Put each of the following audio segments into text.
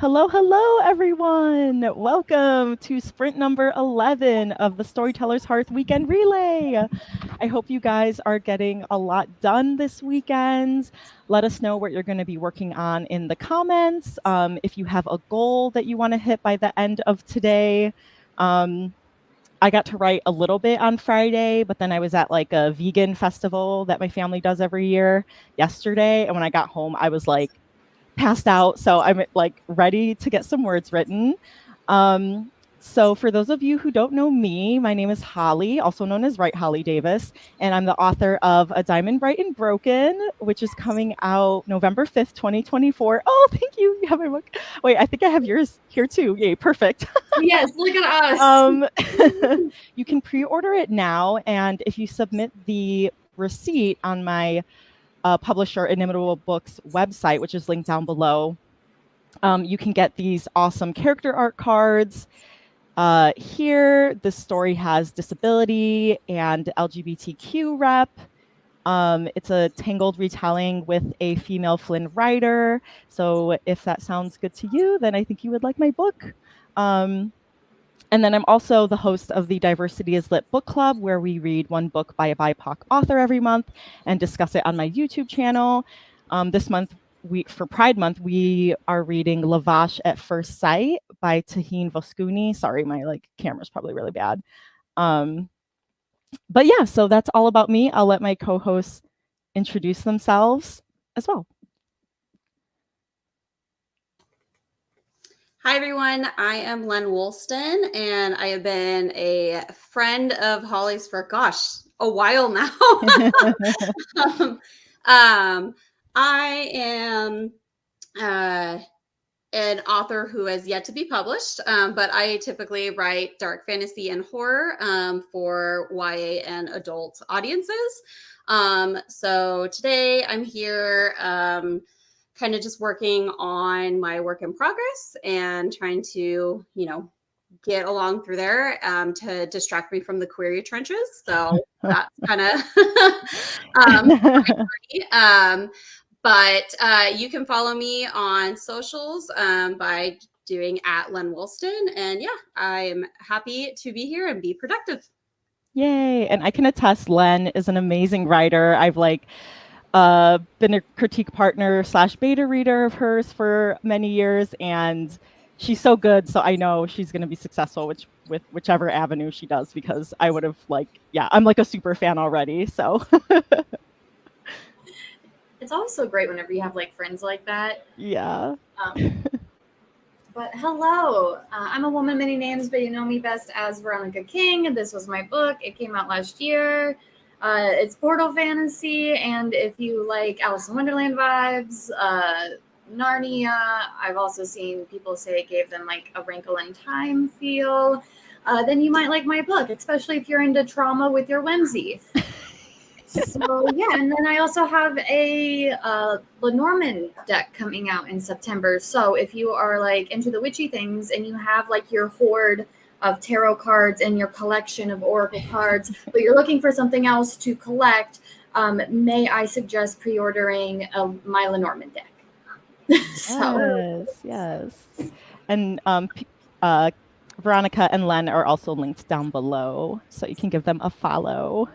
Hello, hello, everyone. Welcome to sprint number 11 of the Storytellers Hearth Weekend Relay. I hope you guys are getting a lot done this weekend. Let us know what you're going to be working on in the comments. If you have a goal that you want to hit by the end of today. I got to write a little bit on Friday, but then I was at like a vegan festival that my family does every year yesterday. And when I got home, I was like, passed out, so I'm like ready to get some words written. So for those of you who don't know me, my name is Holly, also known as Write Holly Davis, and I'm the author of A Diamond Bright and Broken, which is coming out November 5th, 2024. Oh, thank you. You have my book. Wait, I think I have yours here too. Yay, perfect. Yes, look at us. You can pre-order it now, and if you submit the receipt on my publisher Inimitable Books website, which is linked down below, you can get these awesome character art cards. Here, this story has disability and LGBTQ rep. It's a tangled retelling with a female Flynn writer. So if that sounds good to you, then I think you would like my book. And then I'm also the host of the Diversity is Lit book club, where we read one book by a BIPOC author every month and discuss it on my YouTube channel. This month, for Pride Month, we are reading Lavash at First Sight by Tahine Voskouni. Sorry, my camera's probably really bad. But yeah, so that's all about me. I'll let my co-hosts introduce themselves as well. Hi, everyone. I am Lenn Woolston, and I have been a friend of Holly's for, a while now. I am an author who has yet to be published, but I typically write dark fantasy and horror for YA and adult audiences. So today I'm here kind of just working on my work in progress and trying to, get along through there to distract me from the query trenches. So that's kind of but you can follow me on socials by doing @Lenn Woolston. And yeah, I'm happy to be here and be productive. Yay. And I can attest Lenn is an amazing writer. I've been a critique partner / beta reader of hers for many years, and she's so good. So I know she's going to be successful with whichever avenue she does, because I would have I'm like a super fan already. So it's always so great whenever you have friends like that. Yeah. But hello, I'm a woman many names, but you know me best as Veronica King. This was my book. It came out last year. It's Portal Fantasy, and if you like Alice in Wonderland vibes, Narnia, I've also seen people say it gave them a Wrinkle in Time feel, then you might like my book, especially if you're into trauma with your whimsy. So yeah, and then I also have a Lenormand deck coming out in September. So if you are into the witchy things and you have your hoard of tarot cards and your collection of oracle cards, but you're looking for something else to collect, may I suggest pre-ordering my Lenormand deck? Yes. And Veronica and Lenn are also linked down below, so you can give them a follow.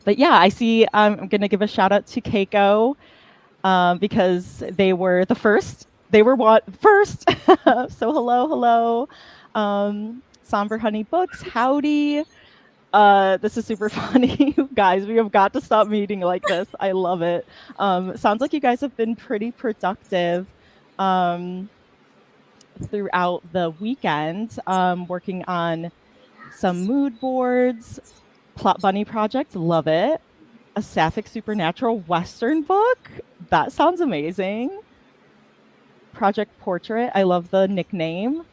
But yeah, I see I'm going to give a shout out to Keiko because they were the first. They were first. So hello. Somber Honey Books, howdy. This is super funny. Guys, we have got to stop meeting like this. I love it. Sounds like you guys have been pretty productive throughout the weekend, working on some mood boards. Plot Bunny Project, love it. A Sapphic Supernatural Western book, that sounds amazing. Project Portrait, I love the nickname.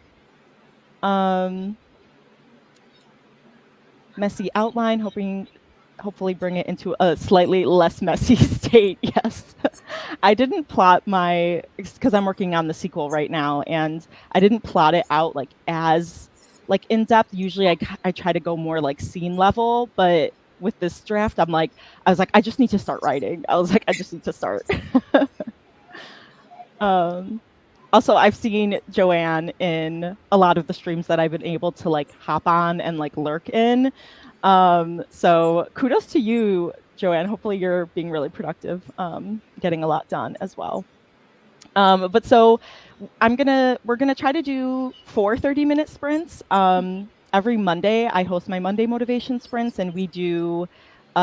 Messy Outline, hopefully bring it into a slightly less messy state. Yes. I didn't plot because I'm working on the sequel right now, and I didn't plot it out as in depth. Usually I try to go more scene level, but with this draft, I was like, I just need to start writing. I just need to start. Also, I've seen Joanne in a lot of the streams that I've been able to like hop on and like lurk in. So kudos to you, Joanne. Hopefully you're being really productive, getting a lot done as well. But so we're gonna try to do 4 30-minute sprints. Every Monday, I host my Monday motivation sprints, and we do 3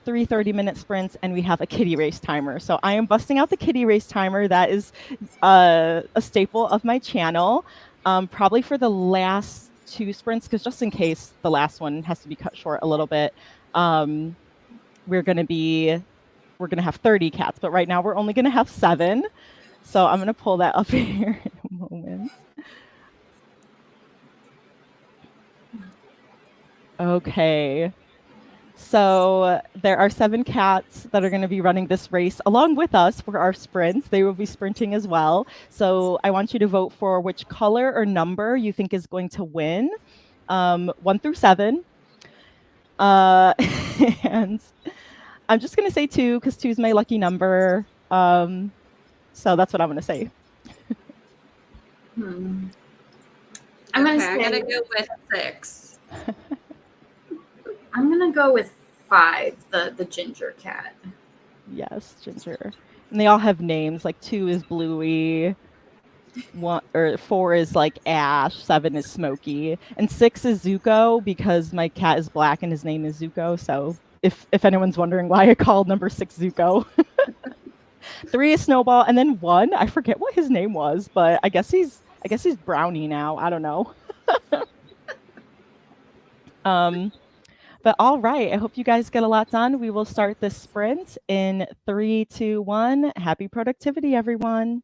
30-minute sprints, and we have a kitty race timer. So I am busting out the kitty race timer. That is a staple of my channel, probably for the last 2 sprints, because just in case the last one has to be cut short a little bit, we're gonna have 30 cats, but right now we're only gonna have 7. So I'm gonna pull that up here in a moment. Okay. So there are 7 cats that are going to be running this race along with us for our sprints. They will be sprinting as well. So I want you to vote for which color or number you think is going to win, 1 through 7. And I'm just going to say 2 because 2 is my lucky number. So that's what I'm going to say. I'm gonna go with 6. I'm gonna go with 5, the ginger cat. Yes, Ginger. And they all have names. Like 2 is Bluey, 4 is like Ash, 7 is Smokey, and 6 is Zuko because my cat is black and his name is Zuko. So if anyone's wondering why I called number 6 Zuko. 3 is Snowball, and then 1, I forget what his name was, but I guess he's Brownie now. I don't know. But all right, I hope you guys get a lot done. We will start the sprint in 3, 2, 1. Happy productivity, everyone.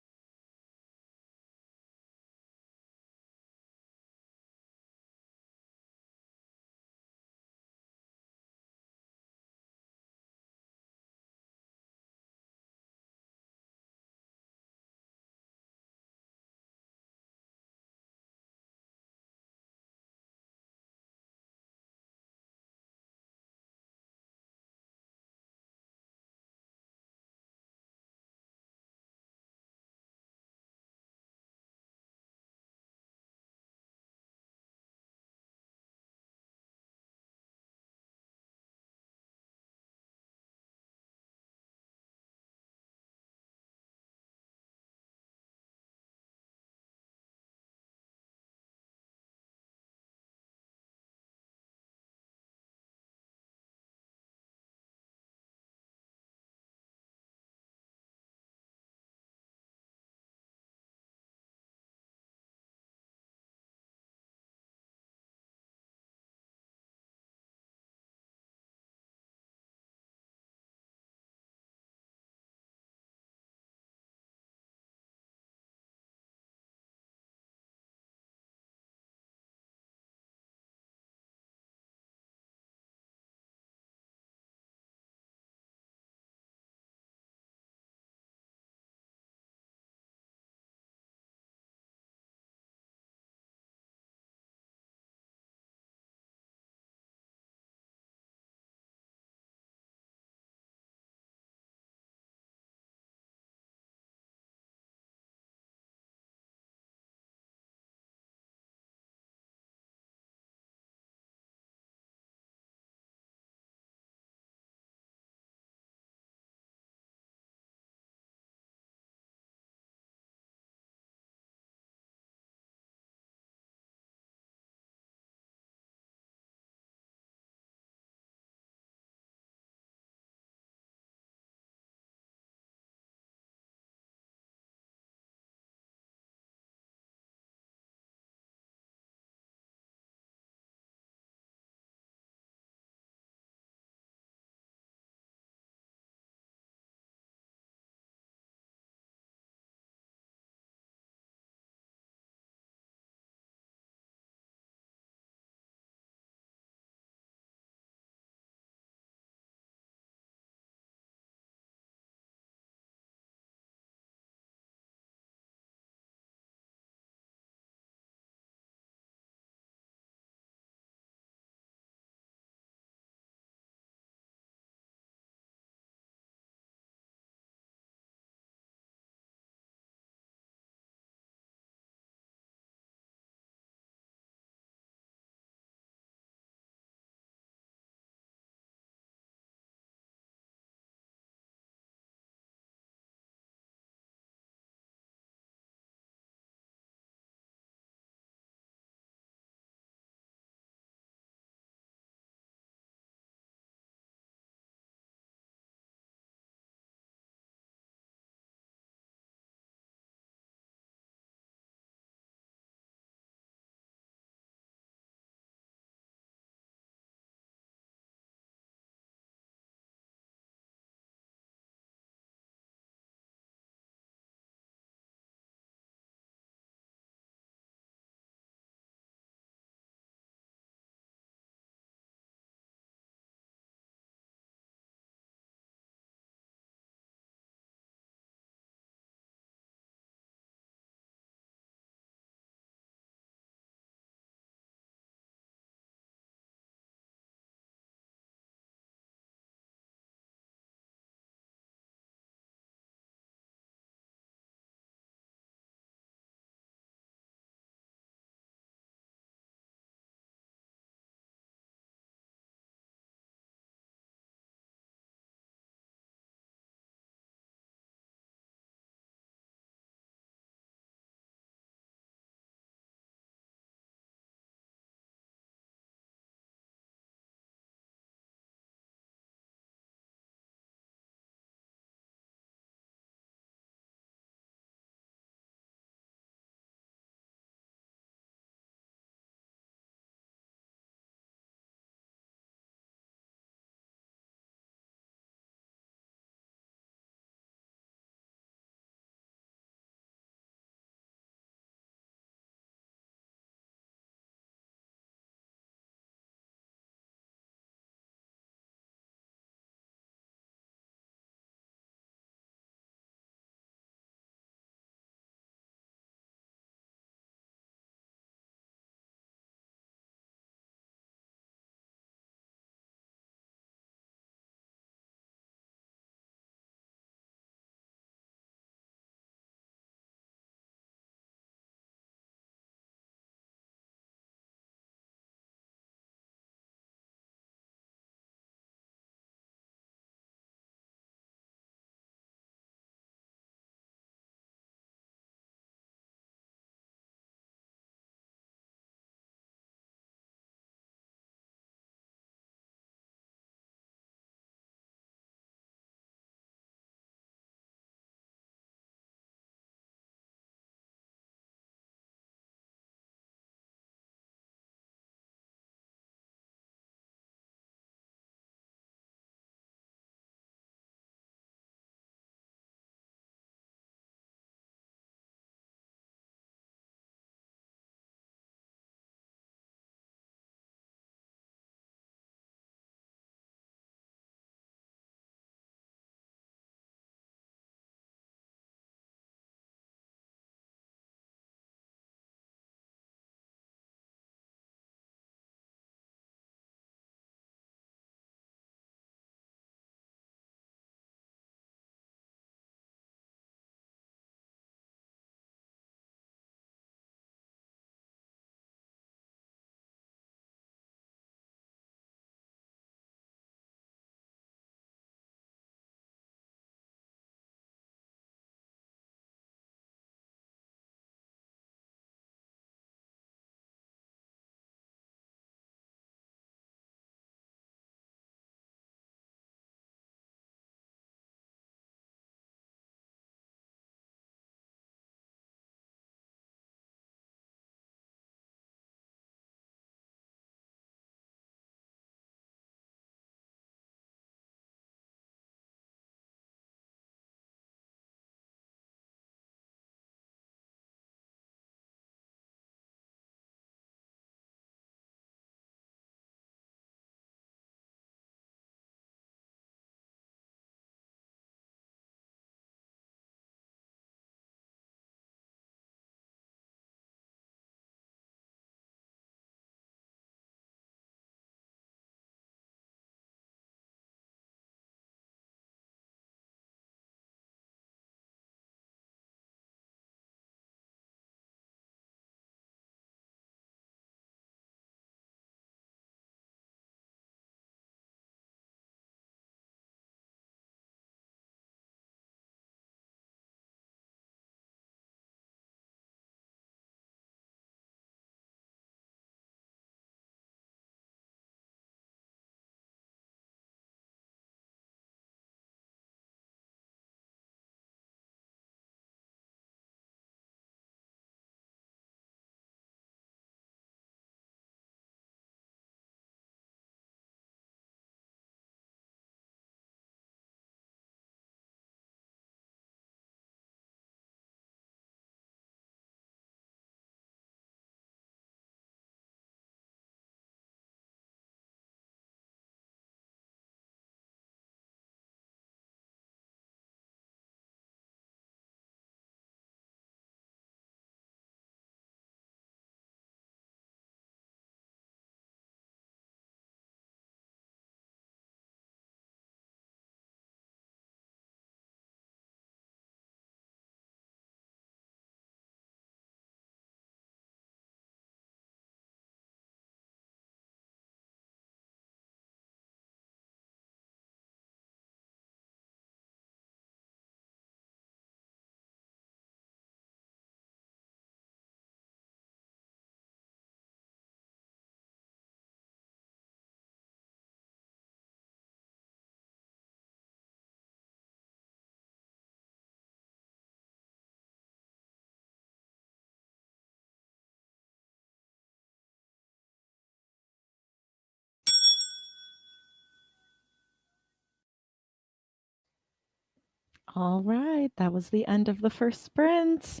All right, that was the end of the first sprint.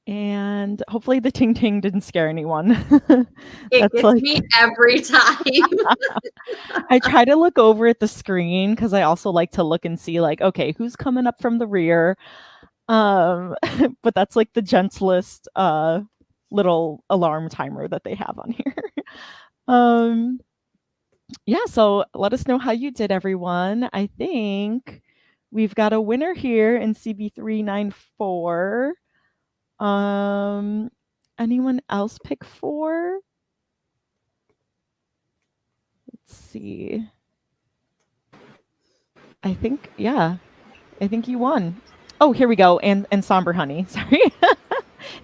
And hopefully the ting ting didn't scare anyone. It That's gets like me every time. I try to look over at the screen because I also like to look and see like, okay, who's coming up from the rear. But that's like the gentlest little alarm timer that they have on here. Yeah, so let us know how you did, everyone. I think we've got a winner here in CB394. Anyone else pick 4? Let's see. I think, yeah, I think you won. Oh, here we go. And Somber Honey. Sorry.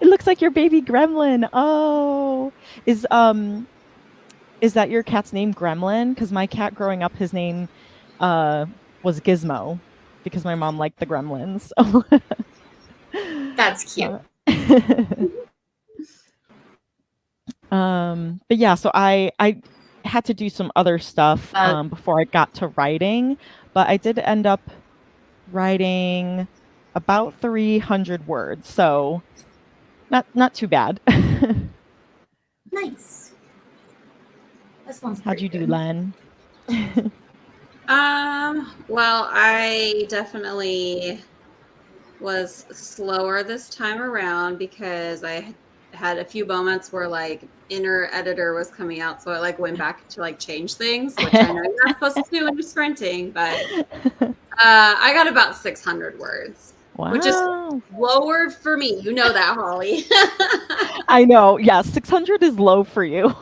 It looks like your baby gremlin. Oh, is that your cat's name, Gremlin? Because my cat growing up, his name was Gizmo because my mom liked the gremlins. That's cute. But yeah, so I had to do some other stuff before I got to writing, but I did end up writing about 300 words, so not too bad. Nice. That sounds How'd you do, good. Len? Well, I definitely was slower this time around because I had a few moments where like inner editor was coming out, so I like went back to like change things, which I know you're not supposed to do when you're sprinting, but I got about 600 words. Wow. Which is lower for me. You know that, Holly. I know. Yeah, 600 is low for you.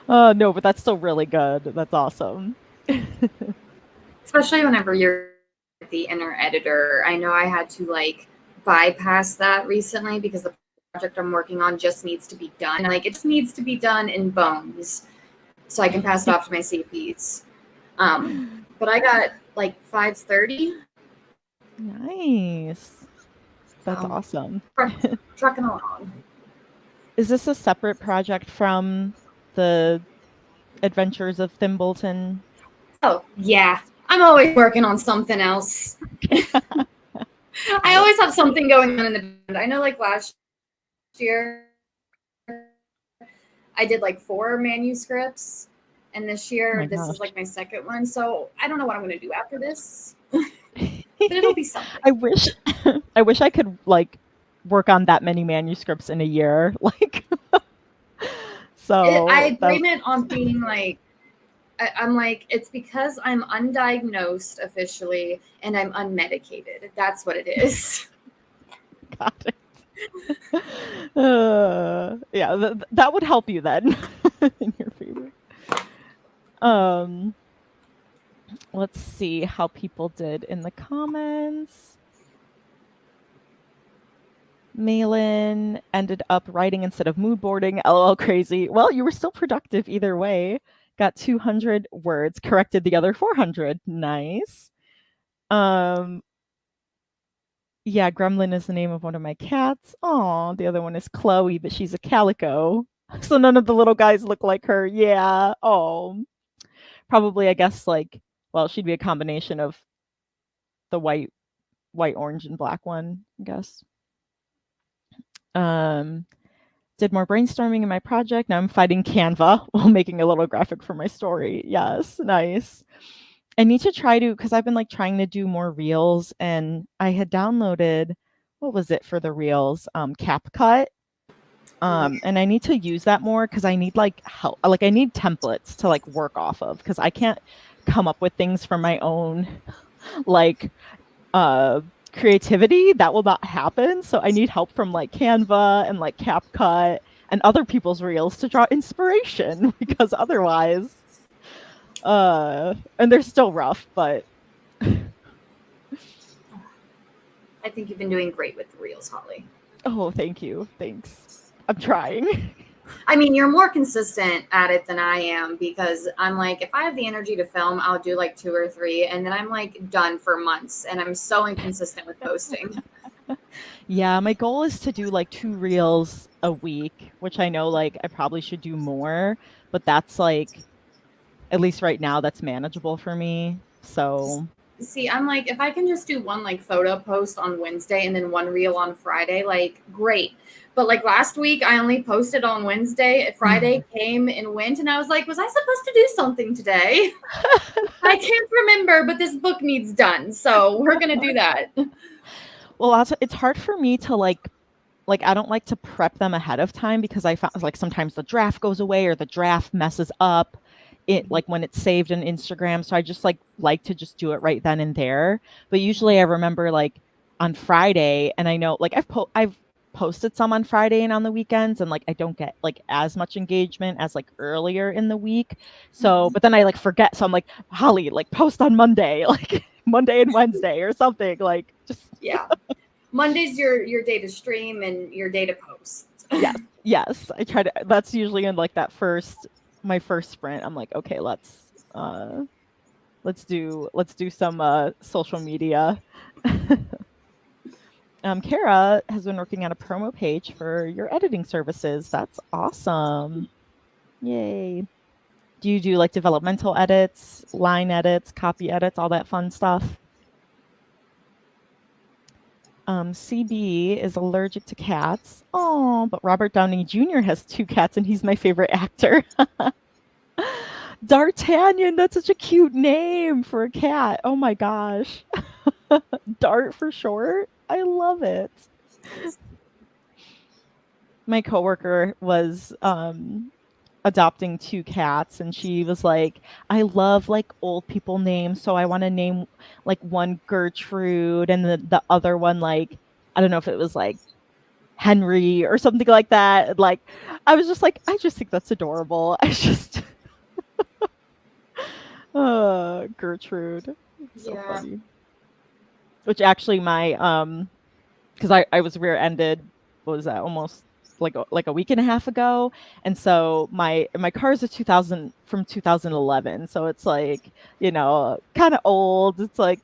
No, but that's still really good. That's awesome. Especially whenever you're the inner editor. I know I had to like bypass that recently because the project I'm working on just needs to be done. Like it just needs to be done in bones so I can pass it off to my CPs. But I got like 530. Nice. That's awesome. Trucking along. Is this a separate project from the Adventures of Thimbleton? Oh, yeah. I'm always working on something else. I always have something going on in the band. I know like last year I did like 4 manuscripts, and this year this is like my second one. So I don't know what I'm going to do after this, but it'll be something. I wish I could like work on that many manuscripts in a year. Like, so I agreement on being like, I'm like, it's because I'm undiagnosed officially and I'm unmedicated. That's what it is. Got it. Yeah, that would help you then in your favor. Let's see how people did in the comments. Malin ended up writing instead of mood boarding. LOL, crazy. Well, you were still productive either way. Got 200 words, corrected the other 400. Nice. Yeah, Gremlin is the name of one of my cats. Aw, the other one is Chloe, but she's a calico. So none of the little guys look like her. Yeah. Oh. Probably, I guess, like, well, she'd be a combination of the white, orange, and black one, I guess. Did more brainstorming in my project. Now I'm fighting Canva while making a little graphic for my story. Yes, nice. I need to try to, because I've been like trying to do more reels, and I had downloaded, what was it for the reels? CapCut. And I need to use that more because I need like help. Like I need templates to like work off of because I can't come up with things from my own like creativity. That will not happen. So I need help from like Canva and like CapCut and other people's reels to draw inspiration because otherwise and they're still rough, but I think you've been doing great with the reels, Holly. Oh, thank you. Thanks. I'm trying. I mean, you're more consistent at it than I am because I'm like, if I have the energy to film, I'll do like 2 or 3, and then I'm like done for months, and I'm so inconsistent with posting. Yeah, my goal is to do like 2 reels a week, which I know like I probably should do more, but that's like, at least right now, that's manageable for me. So See, I'm like, if I can just do one like photo post on Wednesday and then one reel on Friday, like great. But like last week, I only posted on Wednesday. Friday came and went, and I was like, was I supposed to do something today? I can't remember, but this book needs done, so we're gonna do that. Well, also, it's hard for me to like I don't like to prep them ahead of time because I found like sometimes the draft goes away or the draft messes up it like when it's saved in Instagram. So I just like to just do it right then and there. But usually I remember like on Friday, and I know like I've posted some on Friday and on the weekends, and like I don't get like as much engagement as like earlier in the week. So but then I like forget. So I'm like, Holly, like post on Monday, like Monday and Wednesday or something. Like just Yeah. Monday's your day to stream and your day to post. Yes. I try to. That's usually in like my first sprint. I'm like, okay, let's do some social media. Kara has been working on a promo page for your editing services. That's awesome. Yay. Do you do like developmental edits, line edits, copy edits, all that fun stuff? CB is allergic to cats. Oh, but Robert Downey Jr. has 2 cats and he's my favorite actor. D'Artagnan, that's such a cute name for a cat. Oh my gosh. Dart for short. I love it. My coworker was adopting 2 cats, and she was like, I love like old people names, so I want to name like one Gertrude and the other one like I don't know if it was like Henry or something like that. Like I was just like, I just think that's adorable. I just Gertrude. So funny. Which actually my because I was rear-ended, what was that, almost like a week and a half ago, and so my car is a 2011, so it's like, you know, kind of old. It's like,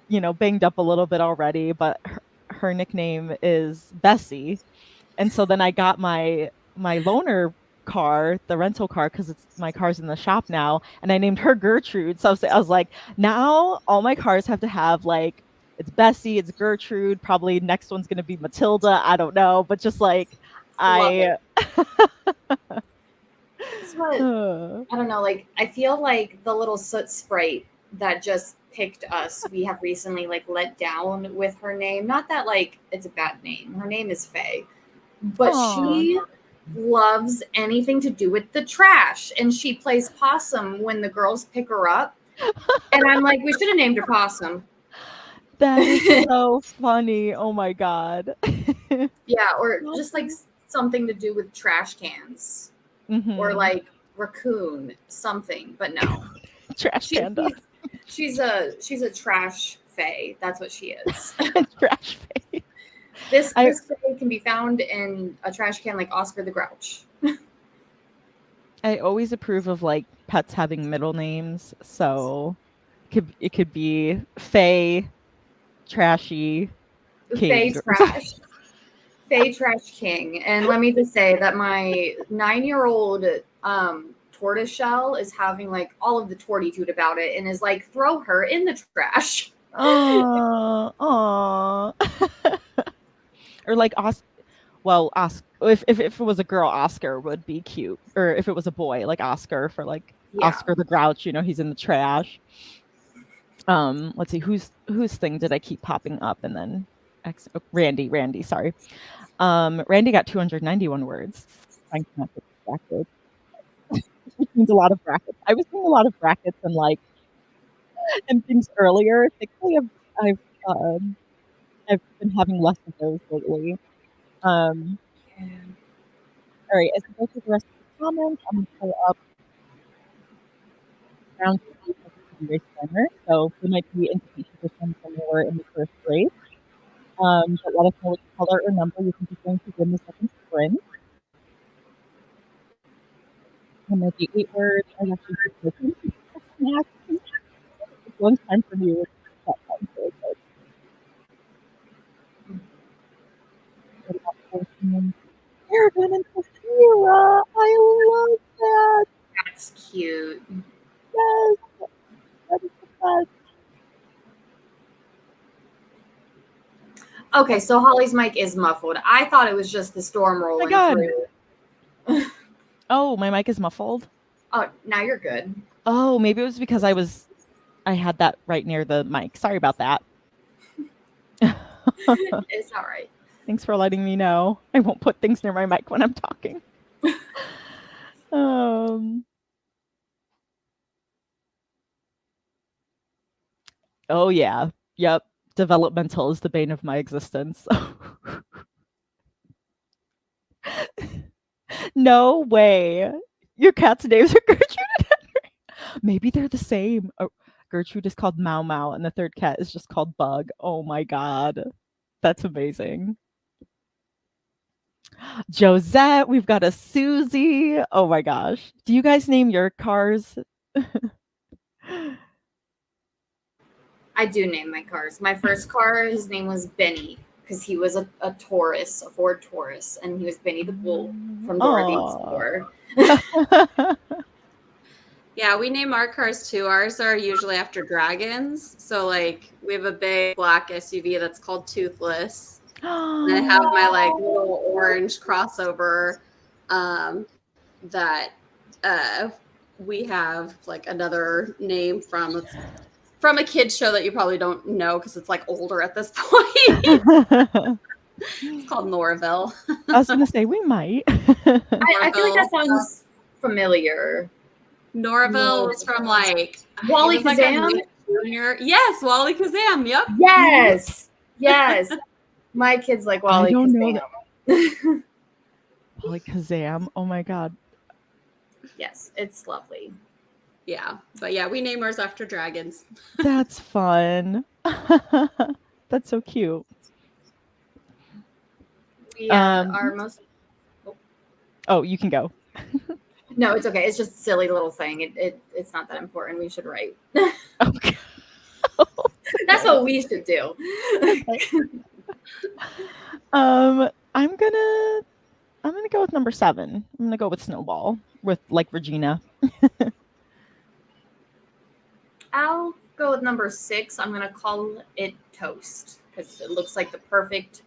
you know, banged up a little bit already, but her nickname is Bessie, and so then I got my loaner car, the rental car, because it's my car's in the shop now, and I named her Gertrude. So I was like, now all my cars have to have like, it's Bessie, it's Gertrude, probably next one's gonna be Matilda. I don't know, but just like I That's what, I don't know, like I feel like the little soot sprite that just picked us, we have recently like let down with her name. Not that like it's a bad name. Her name is Faye. But she loves anything to do with the trash, and she plays possum when the girls pick her up. And I'm like, we should have named her Possum. That is so funny. Oh my god. Yeah, or just like something to do with trash cans, or like raccoon, something. But no, trash panda. She's a trash fae. That's what she is. Trash fae. This fae can be found in a trash can like Oscar the Grouch. I always approve of like pets having middle names, so it could be Faye, Trashy, King. Faye Trash King. And let me just say that my 9-year-old tortoiseshell is having like all of the tortitude about it and is like, throw her in the trash. Or like if it was a girl, Oscar would be cute. Or if it was a boy, like Oscar for like Oscar the Grouch, you know, he's in the trash. Let's see, whose thing did I keep popping up? And then Randy, sorry. Randy got 291 words. Trying to not get distracted. Which means a lot of brackets. I was doing a lot of brackets and like and things earlier. Thankfully I've been having less of those lately. All right, as I go through the rest of the comments, I'm going to pull up round 2 of the race timer. So there might be indications of some when we were in the first race. But let us know which color or number you think is going to win the second sprint. And might be 8 words. I actually it's one time for me. That time for it. Aragon and Saphira. I love that. That's cute. Yes. That is the best. Okay, so Holly's mic is muffled. I thought it was just the storm rolling God. through. Oh, my mic is muffled. Oh, now you're good. Oh, maybe it was because I had that right near the mic. Sorry about that. It's all right. Thanks for letting me know. I won't put things near my mic when I'm talking. Oh yeah. Yep. Developmental is the bane of my existence. No way. Your cat's names are Gertrude and Henry. Maybe they're the same. Oh, Gertrude is called Mau Mau, and the third cat is just called Bug. Oh my god. That's amazing. Josette, we've got a Susie. Oh my gosh. Do you guys name your cars? I do name my cars. My first car, his name was Benny because he was a Taurus, a Ford Taurus, and he was Benny the Bull from Dora the Explorer. Yeah, we name our cars too. Ours are usually after dragons. So like we have a big black SUV that's called Toothless. And I have my like little orange crossover that we have like another name from a kid's show that you probably don't know because it's like older at this point. It's called Norville. I was gonna say we might. I feel like that sounds familiar. Norville was from like Wally Kazam. Like Junior. Yes, Wally Kazam. Yep. Yes. Yes. My kids like Wally I don't Kazam. know Wally Kazam. Oh my god. Yes, it's lovely. Yeah, but yeah, we name ours after dragons. That's fun. That's so cute. We are most. Oh, you can go. No, it's okay. It's just a silly little thing. It's not that important. We should write. Okay. That's what we should do. I'm gonna go with number 7. I'm gonna go with Snowball with like Regina. I'll go with number 6. I'm gonna call it Toast because it looks like the perfect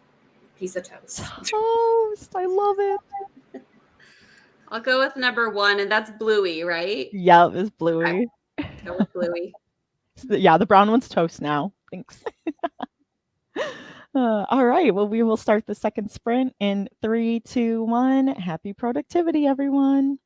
piece of toast. Toast. I love it. I'll go with number 1, and that's Bluey, right? Yeah, it's Bluey. Go with Bluey. Yeah, the brown one's Toast now. Thanks. All right. Well, we will start the second sprint in 3, 2, 1. Happy productivity, everyone.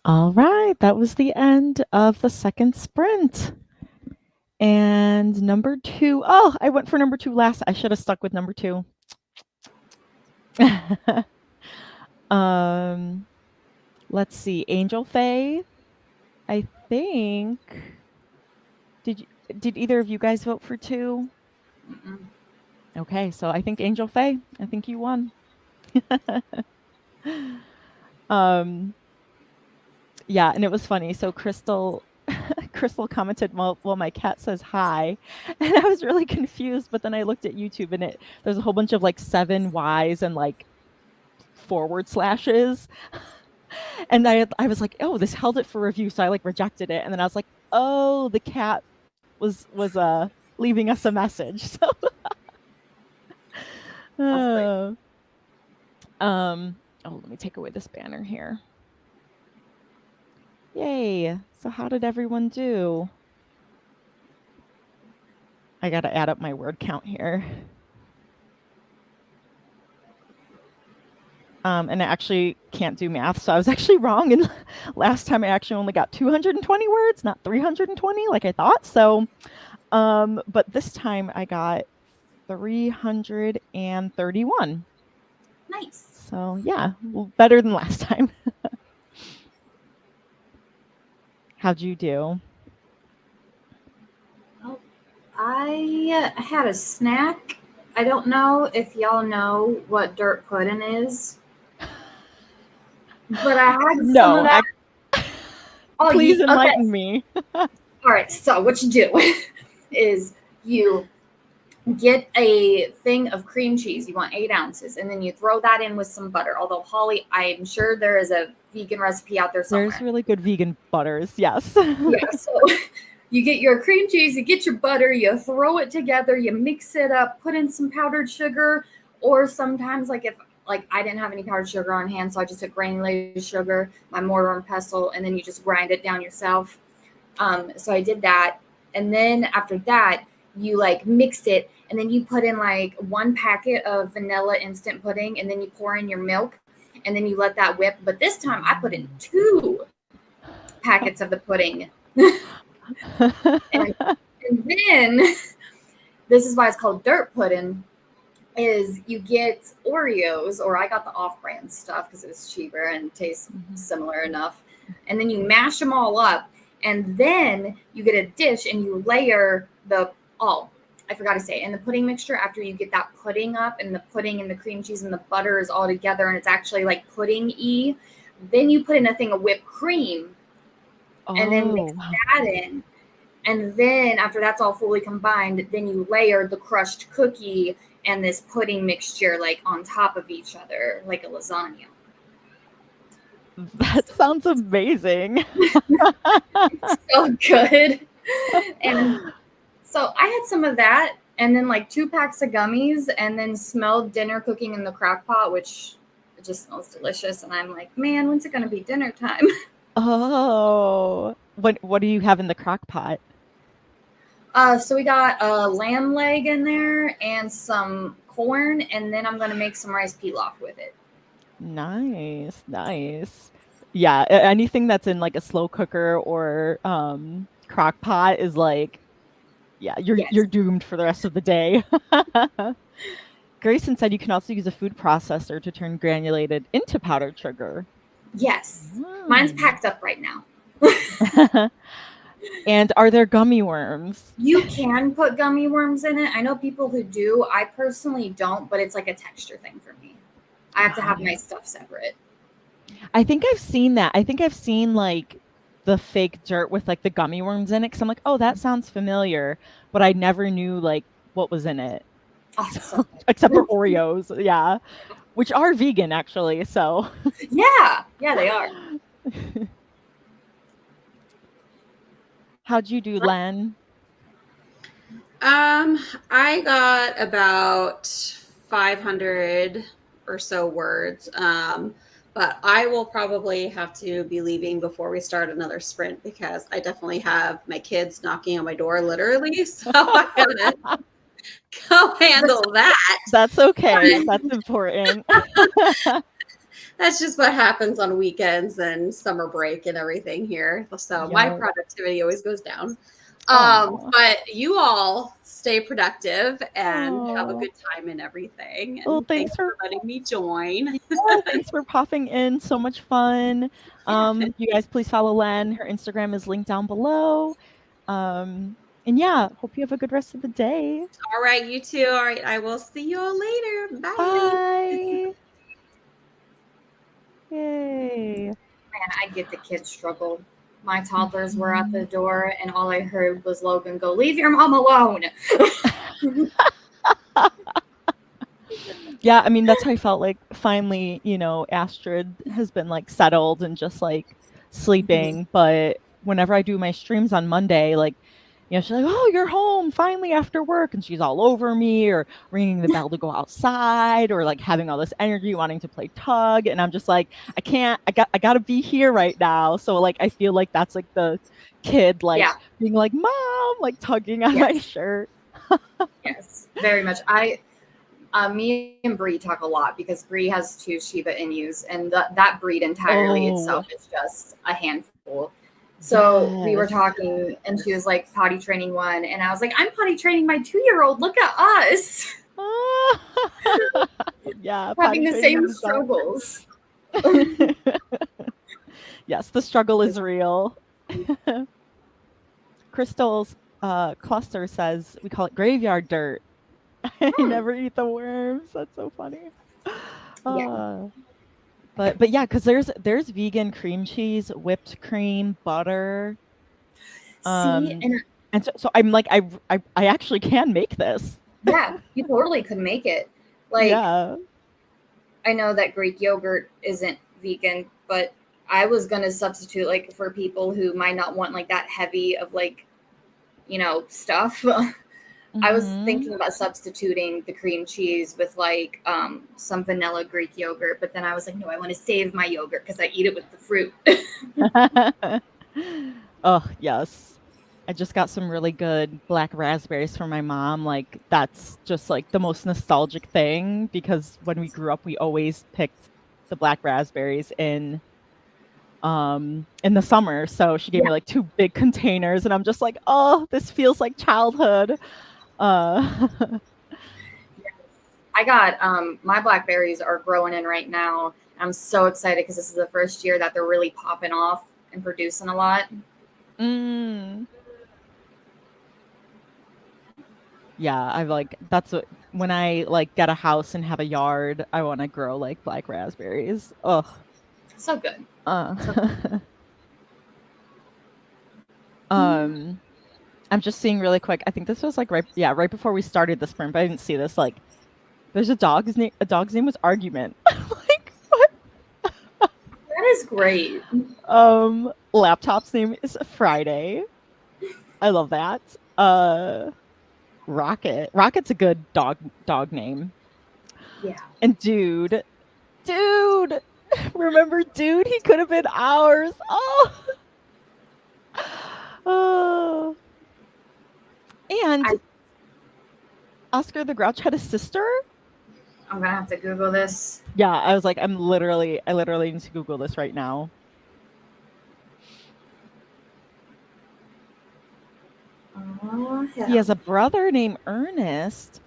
All right, that was the end of the second sprint. And number 2, oh, I went for number 2 last. I should have stuck with number 2. Let's see, Angel Faye, I think. Did either of you guys vote for 2? Mm-mm. Okay, so I think Angel Faye, I think you won. Yeah, and it was funny. So Crystal commented, well, my cat says hi. And I was really confused, but then I looked at YouTube and there's a whole bunch of like 7 Y's and like forward slashes. And I was like, oh, this held it for review. So I like rejected it. And then I was like, oh, the cat was leaving us a message. So oh, let me take away this banner here. Yay. So how did everyone do? I got to add up my word count here. And I actually can't do math, so I was actually wrong. And last time I actually only got 220 words, not 320 like I thought. So, but this time I got 331. Nice. So yeah, well, better than last time. How'd you do? Well, I had a snack. I don't know if y'all know what dirt pudding is, but I had some of that. Please enlighten me. All right, so what you do is you get a thing of cream cheese. You want 8 ounces, and then you throw that in with some butter. Although, Holly, I'm sure there is a vegan recipe out there somewhere. There's really good vegan butters, yes. Yeah, so you get your cream cheese, you get your butter, you throw it together, you mix it up, put in some powdered sugar, or sometimes if I didn't have any powdered sugar on hand, so I just took granulated sugar, my mortar and pestle, and then you just grind it down yourself. So I did that, and then after that, you mix it, and then you put in 1 packet of vanilla instant pudding, and then you pour in your milk, and then you let that whip. But this time I put in 2 packets of the pudding. and then this is why it's called dirt pudding, is you get Oreos, or I got the off-brand stuff because it was cheaper and tastes similar enough, and then you mash them all up, and then you get a dish and you layer I forgot to say, in the pudding mixture, after you get that pudding up and the pudding and the cream cheese and the butter is all together and it's actually like pudding-y, then you put in a thing of whipped cream and then mix that in. And then after that's all fully combined, then you layer the crushed cookie and this pudding mixture on top of each other, like a lasagna. That sounds amazing. So good. And so I had some of that, and then 2 packs of gummies, and then smelled dinner cooking in the crock pot, which it just smells delicious. And I'm like, man, when's it going to be dinner time? Oh, what do you have in the crock pot? So we got a lamb leg in there and some corn, and then I'm going to make some rice pilaf with it. Nice. Yeah, anything that's in a slow cooker or crock pot is you're doomed for the rest of the day. Grayson said you can also use a food processor to turn granulated into powdered sugar. Yes. Mine's packed up right now. And are there gummy worms? You can put gummy worms in it. I know people who do. I personally don't, but it's a texture thing for me. I have to have my stuff separate. I think I've seen that. I think I've seen the fake dirt with the gummy worms in it, because I'm like, oh, that sounds familiar, but I never knew what was in it. Awesome. Except for Oreos, yeah, which are vegan actually. So yeah, they are. How'd you do, Len? I got about 500 or so words. But I will probably have to be leaving before we start another sprint, because I definitely have my kids knocking on my door, literally. So I gotta go handle that. That's okay. That's important. that's just what happens on weekends and summer break and everything here. So my Yeah. productivity always goes down. Aw. But you all stay productive and have a Aw. good time and everything. Well, And thanks thanks for for letting me join. thanks for popping in. So much fun. Yeah. You guys please follow Len. Her Instagram is linked down below. And yeah, hope you have a good rest of the day. All right, you too. All right, I will see you all later. Bye. Bye. Yay. Man, I get the kids struggle. My toddlers were at the door, and all I heard was Logan go, "Leave your mom alone." Yeah, I mean, that's how I felt like finally, Astrid has been like settled and just like sleeping. But whenever I do my streams on Monday, like, she's like, "Oh, you're home finally after work." And she's all over me or ringing the bell to go outside or like having all this energy wanting to play tug. And I'm just like, I can't, I gotta be here right now. So like, I feel like that's like the kid, like being like, "Mom," like tugging on my shirt. Yes, very much. Me and Bree talk a lot because Bree has 2 Shiba Inus, and that breed entirely itself is just a handful. So we were talking, and she was like potty training one, and I was like, "I'm potty training my 2-year-old. Look at us." Yeah, having the same struggles. Yes, the struggle is real. Crystal's cluster says we call it graveyard dirt. I never eat the worms. That's so funny. But yeah, because there's vegan cream cheese, whipped cream, butter. And so I'm like, I actually can make this. Yeah, you totally could make it. Like, yeah. I know that Greek yogurt isn't vegan, but I was gonna substitute like for people who might not want like that heavy of like, stuff. I was thinking about substituting the cream cheese with like some vanilla Greek yogurt, but then I was like, no, I want to save my yogurt because I eat it with the fruit. Oh, yes. I just got some really good black raspberries from my mom. Like, that's just like the most nostalgic thing because when we grew up, we always picked the black raspberries in the summer. So she gave me like 2 big containers and I'm just like, oh, this feels like childhood. I got my blackberries are growing in right now. I'm so excited because this is the first year that they're really popping off and producing a lot. Yeah, I've like that's what when I like get a house and have a yard, I want to grow like black raspberries. Ugh. So good. I'm just seeing really quick. I think this was like right before we started the sprint, but I didn't see this. Like, there's a dog's name. A dog's name was Argument. Like, what? That is great. Laptop's name is Friday. I love that. Rocket. Rocket's a good dog name. Yeah. And dude, remember dude? He could have been ours. Oh. And Oscar the Grouch had a sister. I'm gonna have to Google this. Yeah, I was like, I literally need to Google this right now. Yeah. He has a brother named Ernest.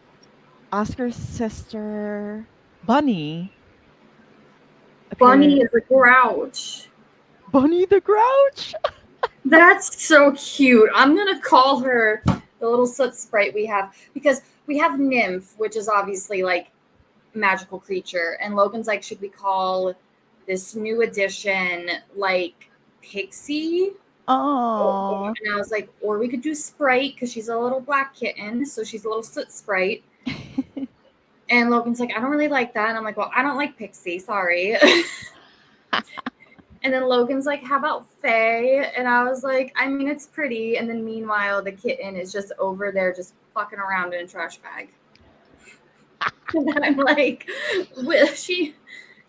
Oscar's sister, Bunny. Bunny is a grouch. Bunny the Grouch? That's so cute. I'm gonna call her the little soot sprite we have because we have Nymph, which is obviously like magical creature, and Logan's like, should we call this new edition like Pixie? Oh. And I was like, or we could do Sprite because she's a little black kitten, so she's a little soot sprite. And Logan's like, I don't really like that. And I'm like, well, I don't like Pixie, sorry. And then Logan's like, how about Faye? And I was like, I mean, it's pretty. And then meanwhile, the kitten is just over there just fucking around in a trash bag. And I'm like, she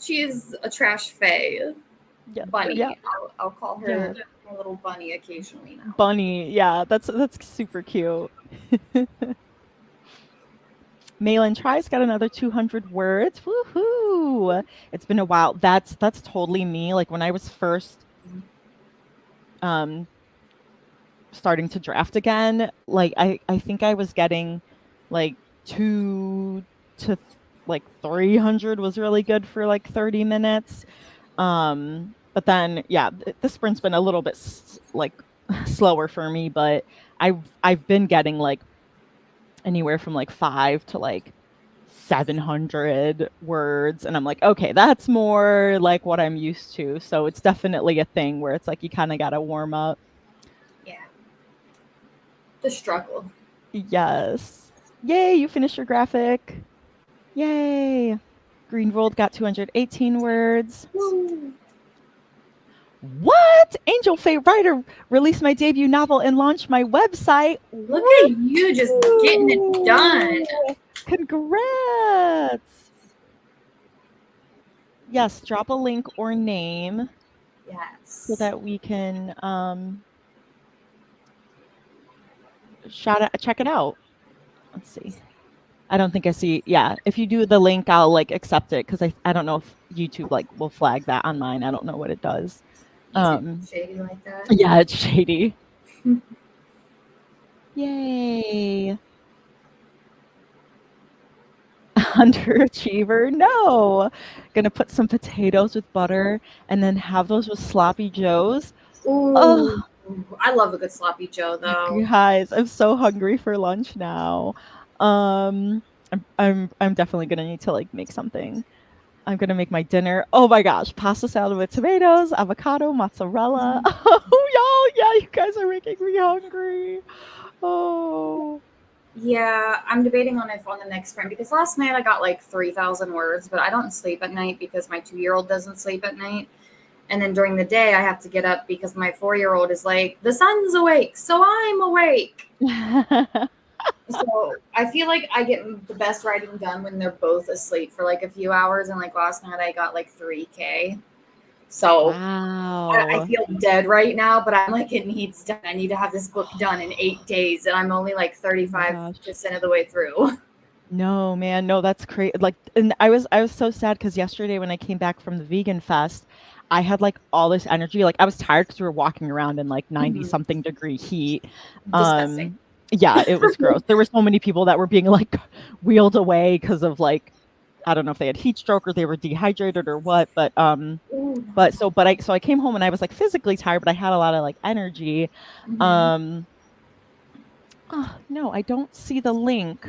is a trash Faye. Yeah. Bunny. Yeah. I'll call her a little bunny occasionally now. Bunny, yeah, that's super cute. Malin Tries got another 200 words. Woohoo! It's been a while. That's totally me. Like when I was first starting to draft again, like I think I was getting like 2 to like 300 was really good for like 30 minutes. But then yeah, the sprint's been a little bit like slower for me, but I've been getting like anywhere from like 5 to like 700 words, and I'm like, okay, that's more like what I'm used to. So it's definitely a thing where it's like you kind of got to warm up. Yeah. The struggle. Yes. Yay, you finished your graphic. Yay. Greenvold got 218 words. Woo. What? Angel Faye Writer released my debut novel and launched my website. Look at you just getting it done. Congrats. Yes, drop a link or name. Yes. So that we can check it out. Let's see. I don't think I see. Yeah, if you do the link, I'll like accept it because I don't know if YouTube like will flag that on mine. I don't know what it does. Shady like that. Yeah, it's shady. Yay. Underachiever. No. Gonna put some potatoes with butter and then have those with sloppy joes. Ooh. Oh, I love a good sloppy joe though. guys, I'm so hungry for lunch now. I'm definitely gonna need to like make something. I'm gonna make my dinner. Oh my gosh, pasta salad with tomatoes, avocado, mozzarella. Oh y'all, yeah, you guys are making me hungry. Oh. Yeah, I'm debating on if on the next sprint because last night I got like 3,000 words, but I don't sleep at night because my 2-year-old doesn't sleep at night. And then during the day, I have to get up because my 4-year-old is like, the sun's awake, so I'm awake. So I feel like I get the best writing done when they're both asleep for like a few hours. And like last night, I got like 3K. So Wow. I feel dead right now, but I'm like, it needs done. I need to have this book done in 8 days. And I'm only like 35% of the way through. No, man, no, that's crazy. Like, and I was so sad because yesterday when I came back from the vegan fest, I had like all this energy. Like I was tired because we were walking around in like 90 something degree heat. Disgusting. Yeah, it was gross. There were so many people that were being like wheeled away because of like, I don't know if they had heat stroke or they were dehydrated or what, but I came home and I was like physically tired, but I had a lot of like energy. Oh, no, I don't see the link.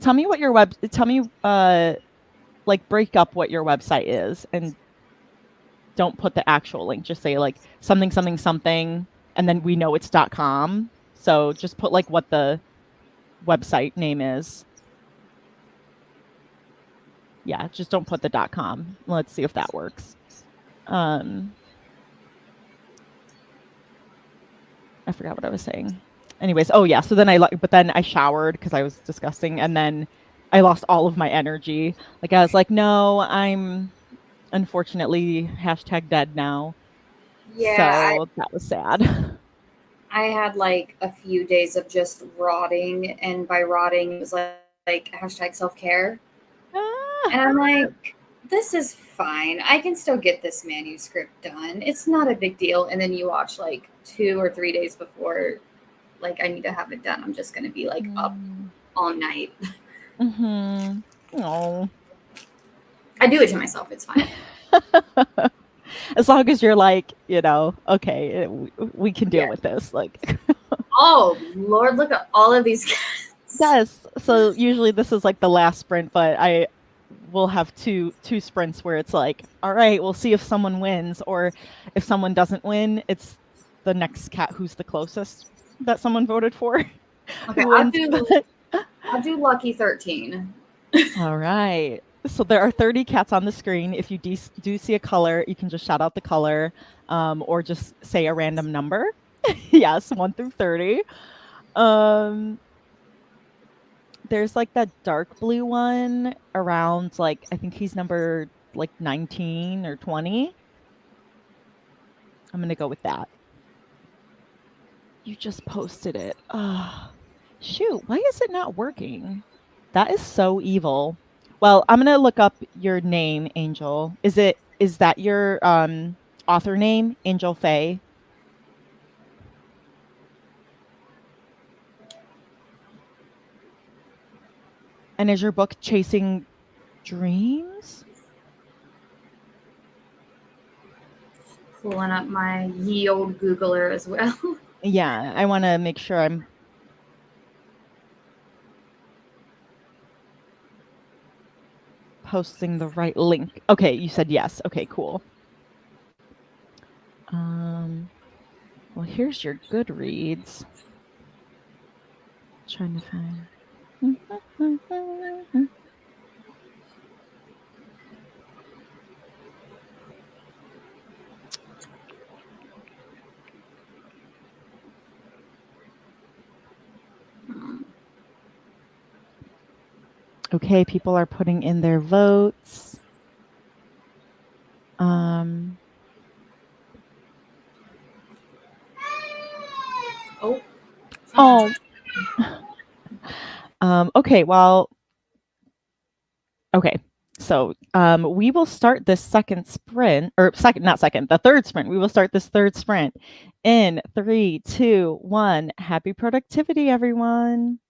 Tell me what your like break up what your website is and don't put the actual link. Just say like something, something, something, and then we know it's .com. So just put like what the website name is. Yeah, just don't put the .com. Let's see if that works. I forgot what I was saying. Anyways, oh yeah, so then I showered because I was disgusting, and then I lost all of my energy. Like I was like, no, I'm unfortunately #dead now. Yeah. So that was sad. I had like a few days of just rotting, and by rotting it was like #self-care. And I'm like, this is fine. I can still get this manuscript done. It's not a big deal. And then you watch like 2 or 3 days before, like I need to have it done. I'm just gonna be like up all night. Oh. I do it to myself. It's fine. As long as you're like, you know, okay, we can deal with this. Like, oh Lord, look at all of these cats. Yes. So usually this is like the last sprint, but I will have two sprints where it's like, all right, we'll see if someone wins, or if someone doesn't win, it's the next cat who's the closest that someone voted for. Okay, I'll do lucky 13. All right. So there are 30 cats on the screen. If you do see a color, you can just shout out the color, or just say a random number. Yes, 1 through 30. There's like that dark blue one around, like, I think he's number like 19 or 20. I'm going to go with that. You just posted it. Shoot, why is it not working? That is so evil. Well, I'm gonna look up your name, Angel. Is that your author name, Angel Faye? And is your book Chasing Dreams? Pulling up my ye old Googler as well. Yeah, I want to make sure I'm posting the right link. Okay, you said yes. Okay, cool. Well, here's your Goodreads. Trying to find. Okay, people are putting in their votes. Oh. Okay, well, okay. So we will start this third sprint. We will start this third sprint in 3, 2, 1. Happy productivity, everyone.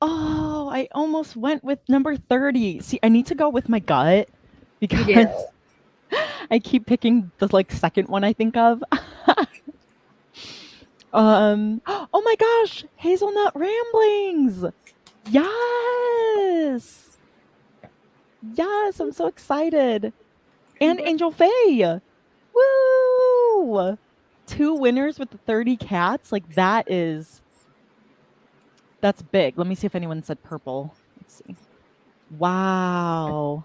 Oh, I almost went with number 30. See, I need to go with my gut You because do. I keep picking the like second one I think of. Oh my gosh, Hazelnut Ramblings. Yes. Yes, I'm so excited. And Angel Faye. Woo! 2 winners with the 30 cats. Like that's big. Let me see if anyone said purple. Let's see. Wow.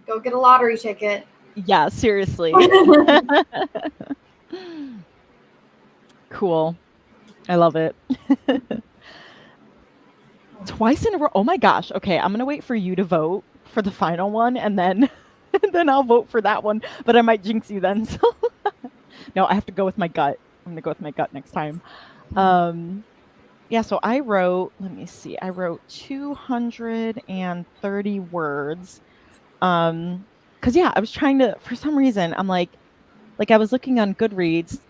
Go get a lottery ticket. Yeah, seriously. Cool. I love it. Twice in a row. Oh my gosh. Okay, I'm gonna wait for you to vote for the final one, and then and then I'll vote for that one. But I might jinx you then. So no, I have to go with my gut. I'm gonna go with my gut next time. Yeah. So I wrote. Let me see. I wrote 230 words. Because yeah, I was trying to. For some reason, I'm like I was looking on Goodreads.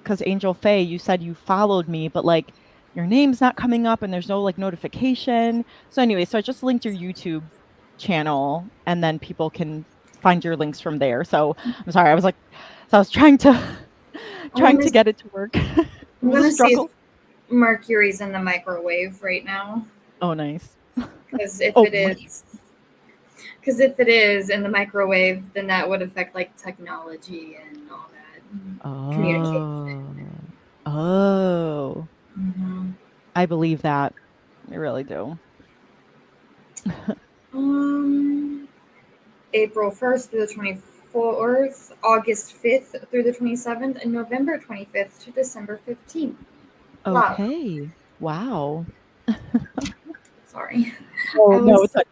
Because Angel Faye, you said you followed me, but like your name's not coming up and there's no like notification. So anyway, so I just linked your YouTube channel and then people can find your links from there. So I'm sorry, I was trying to get it to work. It I'm was a gonna see if struggle. Mercury's in the microwave right now. Oh, nice. Because if Oh, it is in the microwave, then that would affect like technology and all that communication. Oh, Mm-hmm. I believe that. I really do. April 1st through the 24th, August 5th through the 27th, and November 25th to December 15th. Okay. Wow. Sorry. Oh, no, it's like,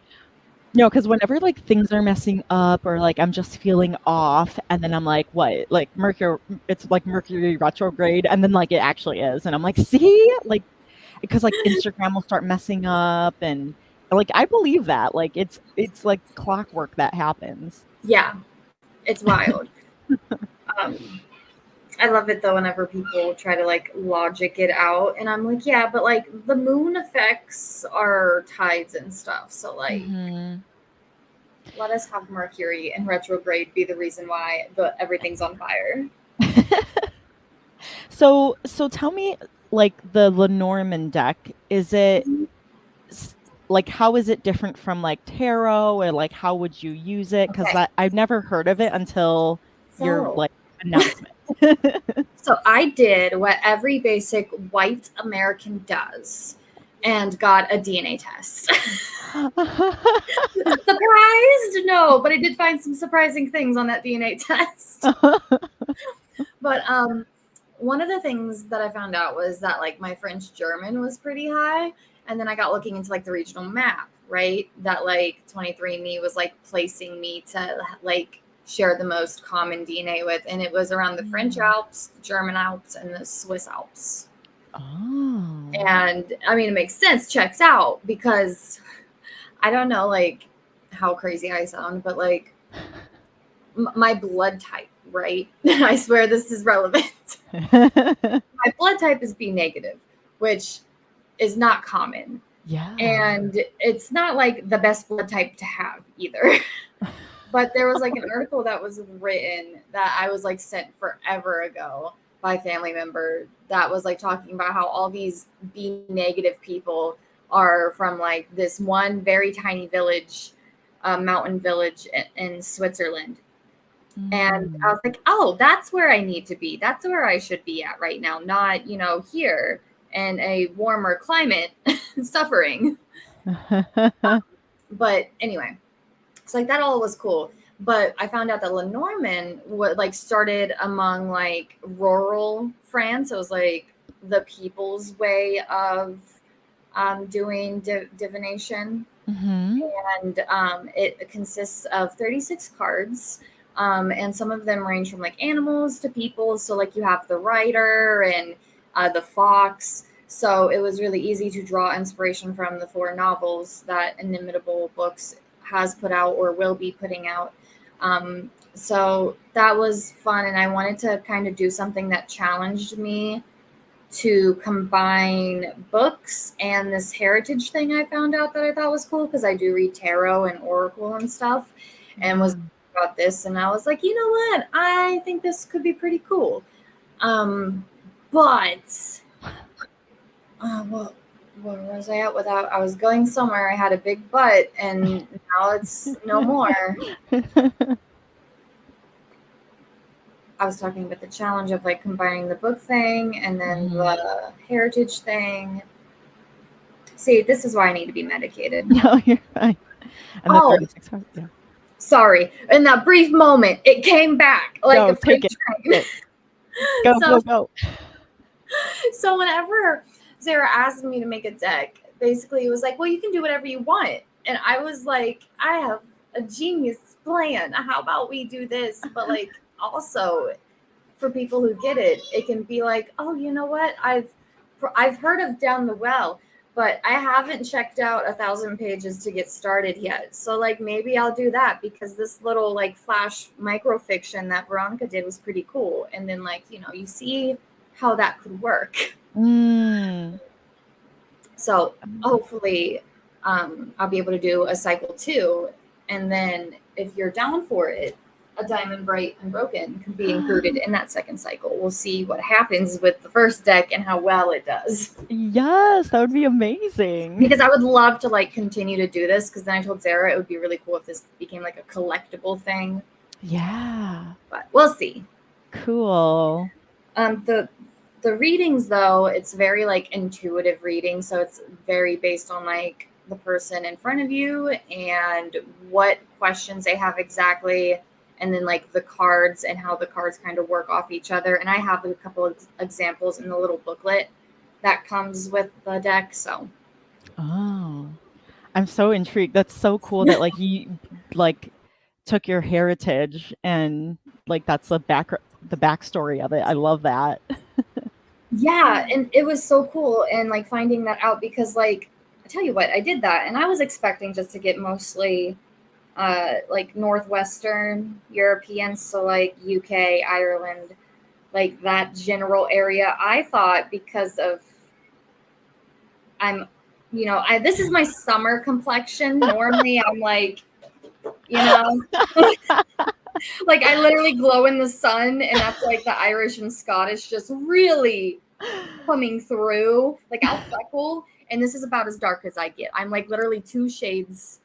no, because whenever like things are messing up or like I'm just feeling off, and then I'm like, what? Like Mercury, it's like Mercury retrograde, and then like it actually is, and I'm like, see, like, because like Instagram will start messing up, and like I believe that, like it's like clockwork that happens. Yeah, it's wild. I love it though whenever people try to like logic it out, and I'm like, yeah, but like the moon affects our tides and stuff, so like let us have Mercury in retrograde be the reason why everything's on fire. So tell me, like the Lenormand deck, is it like how is it different from like tarot, or like how would you use it? Because Okay. I've never heard of it until your like announcement. So I did what every basic white American does and got a DNA test. Surprised? No, but I did find some surprising things on that DNA test. But one of the things that I found out was that like my French German was pretty high. And then I got looking into like the regional map, right? That like 23andMe was like placing me to like share the most common DNA with. And it was around the French Alps, the German Alps, and the Swiss Alps. Oh. And I mean, it makes sense, checks out, because I don't know like how crazy I sound, but like my blood type, right? I swear this is relevant. My blood type is B negative, which is not common. Yeah. And it's not like the best blood type to have either. But there was like an article that was written that I was like sent forever ago by a family member that was like talking about how all these B negative people are from like this one very tiny village, mountain village in Switzerland. And I was like, oh, that's where I need to be. That's where I should be at right now, not, here in a warmer climate suffering. But anyway, so like that all was cool. But I found out that Lenormand like started among like rural France. It was like the people's way of doing divination. And it consists of 36 cards. And some of them range from like animals to people. So like you have the rider and the fox. So it was really easy to draw inspiration from the 4 novels that Inimitable Books has put out or will be putting out. So that was fun. And I wanted to kind of do something that challenged me to combine books and this heritage thing I found out that I thought was cool, because I do read tarot and oracle and stuff, and was about this, and I was like, you know what? I think this could be pretty cool. But what was I at without? I was going somewhere. I had a big butt, and now it's no more. I was talking about the challenge of like combining the book thing and then the heritage thing. See, this is why I need to be medicated. No, you're fine. And the 36 hours, yeah. Sorry. In that brief moment, it came back like a freight train. Go. So whenever Sarah asked me to make a deck, basically it was like, well, you can do whatever you want. And I was like, I have a genius plan. How about we do this? But like, also for people who get it, it can be like, oh, you know what? I've heard of Down the Well, but I haven't checked out 1,000 pages to get started yet. So like, maybe I'll do that, because this little like flash microfiction that Veronica did was pretty cool. And then like, you know, you see how that could work. So hopefully I'll be able to do a cycle 2. And then if you're down for it, a Diamond Bright Unbroken can be included in that second cycle. We'll see what happens with the first deck and how well it does. Yes, that would be amazing. Because I would love to like continue to do this, because then I told Sarah it would be really cool if this became like a collectible thing. Yeah. But we'll see. Cool. The readings, though, it's very like intuitive reading. So it's very based on like the person in front of you and what questions they have exactly, and then like the cards and how the cards kind of work off each other. And I have a couple of examples in the little booklet that comes with the deck. So I'm so intrigued. That's so cool that like you like took your heritage and like that's the backstory of it. I love that. Yeah, and it was so cool, and like finding that out, because like I tell you what, I did that and I was expecting just to get mostly like Northwestern European, so like UK, Ireland, like that general area. I thought, because of this is my summer complexion. Normally I'm like, you know, like I literally glow in the sun, and that's like the Irish and Scottish just really coming through. Like I'll freckle, and this is about as dark as I get. I'm like literally 2 shades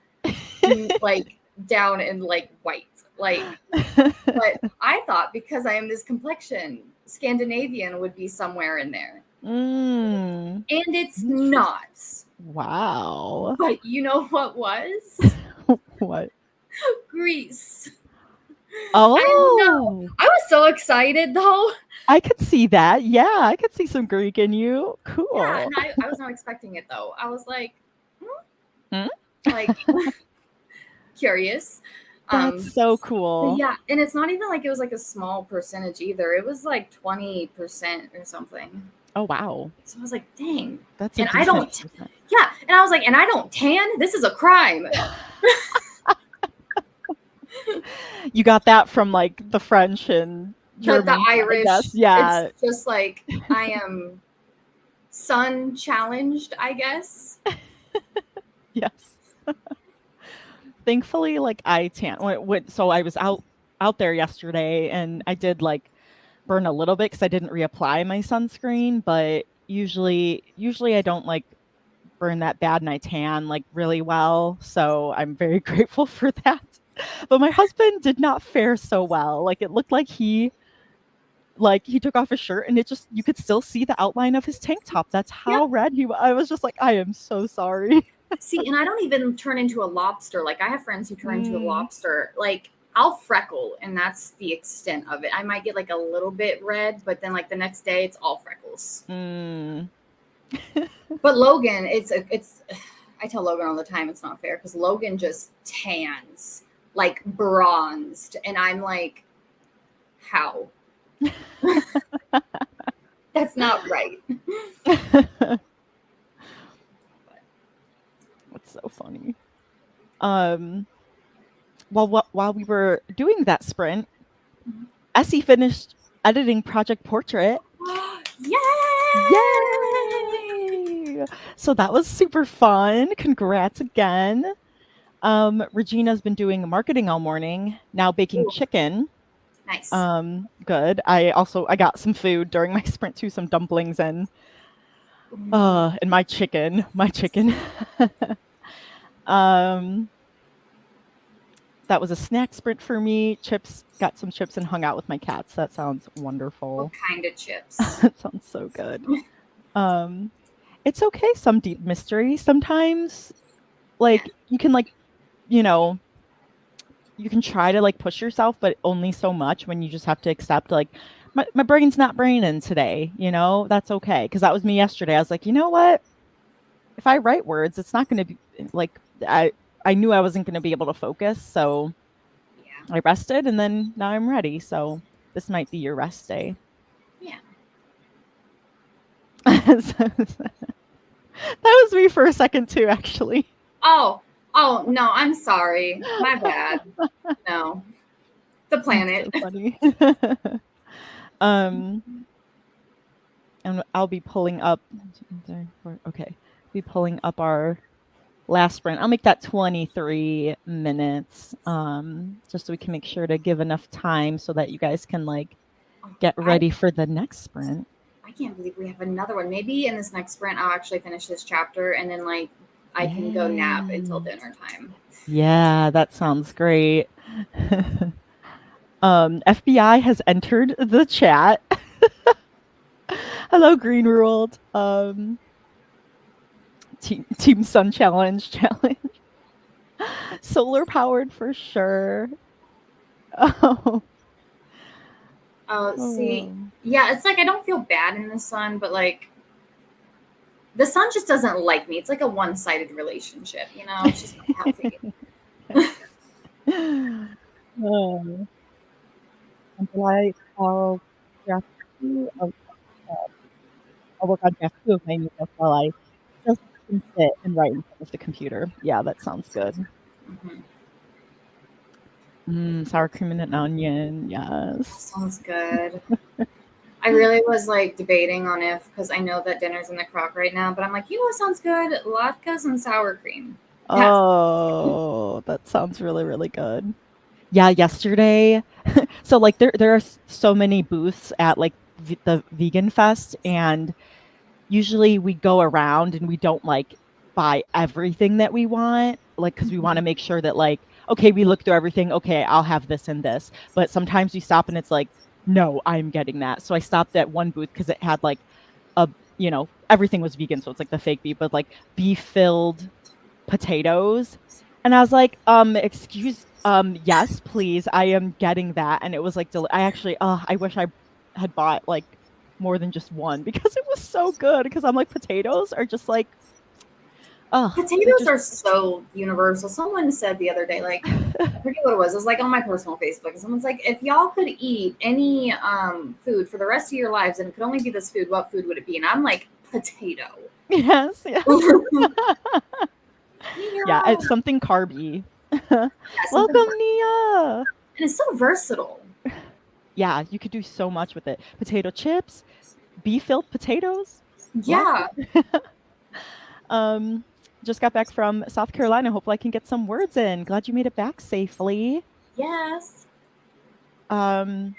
like down in like white. Like, but I thought because I am this complexion, Scandinavian would be somewhere in there. And it's not. Wow. But you know what was? What? Greece. Oh, I was so excited though. I could see that. Yeah, I could see some Greek in you. Cool. Yeah, and I was not expecting it though. I was like, like curious. That's so cool. Yeah, and it's not even like it was like a small percentage either. It was like 20% or something. Oh wow. So I was like, dang. That's and I don't yeah, and I was like, and I don't tan? This is a crime. You got that from like the French and German, the Irish. Yeah. It's just like I am sun challenged, I guess. Yes. Thankfully, like I tan. So I was out there yesterday, and I did like burn a little bit because I didn't reapply my sunscreen. But usually I don't like burn that bad, and I tan like really well. So I'm very grateful for that. But my husband did not fare so well. Like it looked like he took off his shirt, and you could still see the outline of his tank top. That's how red he was. I was just like, I am so sorry. See, and I don't even turn into a lobster. Like I have friends who turn into a lobster. Like I'll freckle, and that's the extent of it. I might get like a little bit red, but then like the next day it's all freckles. But Logan, it's I tell Logan all the time it's not fair, because Logan just tans like bronzed, and I'm like, how? That's not right. That's so funny. While we were doing that sprint, Essie finished editing Project Portrait. Yay! Yay! So that was super fun. Congrats again. Regina's been doing marketing all morning, now baking Ooh, chicken. nice. Good. I got some food during my sprint too, some dumplings and my chicken. um that was a snack sprint for me. Got some chips and hung out with my cats. That sounds What wonderful. kind of chips? That sounds so good. It's okay, some deep mystery. Sometimes like you can like, you know, you can try to like push yourself, but only so much when you just have to accept like my brain's not braining today, that's okay. Cause that was me yesterday. I was like, you know what? If I write words, it's not gonna be like I knew I wasn't gonna be able to focus. So Yeah. I rested and then now I'm ready. So this might be your rest day. Yeah. That was me for a second too, actually. Oh, no, I'm sorry. My bad. No. The planet. That's so funny. And I'll be pulling up. Okay, be pulling up our last sprint. I'll make that 23 minutes, just so we can make sure to give enough time so that you guys can like get ready for the next sprint. I can't believe we have another one. Maybe in this next sprint, I'll actually finish this chapter and then like I can go nap until dinner time. Yeah, that sounds great. FBI has entered the chat. Hello, Green World. Team Sun Challenge. Solar powered for sure. See, yeah, it's like I don't feel bad in the sun, but like the sun just doesn't like me. It's like a one-sided relationship, It's just not healthy. Until I'll draft 2 of I'll work on draft 2 of my new book while I just sit and write in front of the computer. Yeah, that sounds good. Sour cream and an onion. Yes. Sounds good. I really was like debating on because I know that dinner's in the crock right now, but I'm like, what sounds good? Latkes and sour cream. Oh, that sounds really, really good. Yeah, yesterday. So like there are so many booths at like the Vegan Fest, and usually we go around and we don't like buy everything that we want, like because we want to make sure that like, okay, we look through everything. Okay, I'll have this and this. But sometimes you stop and it's like, no, I'm getting that. So I stopped at one booth because it had like everything was vegan, so it's like the fake beef, but like beef filled potatoes. And I was like, yes, please, I am getting that. And it was like, I actually, I wish I had bought like more than just one because it was so good. Because I'm like, potatoes are just like, potatoes are so universal. Someone said the other day, like, I forget what it was. It was like on my personal Facebook. Someone's like, if y'all could eat any food for the rest of your lives and it could only be this food, what food would it be? And I'm like, potato. Yes. Yeah, it's something carby. Welcome, Nia. And it's so versatile. Yeah, you could do so much with it. Potato chips, beef-filled potatoes. Yeah. Just got back from South Carolina. Hopefully I can get some words in. Glad you made it back safely. Yes. Being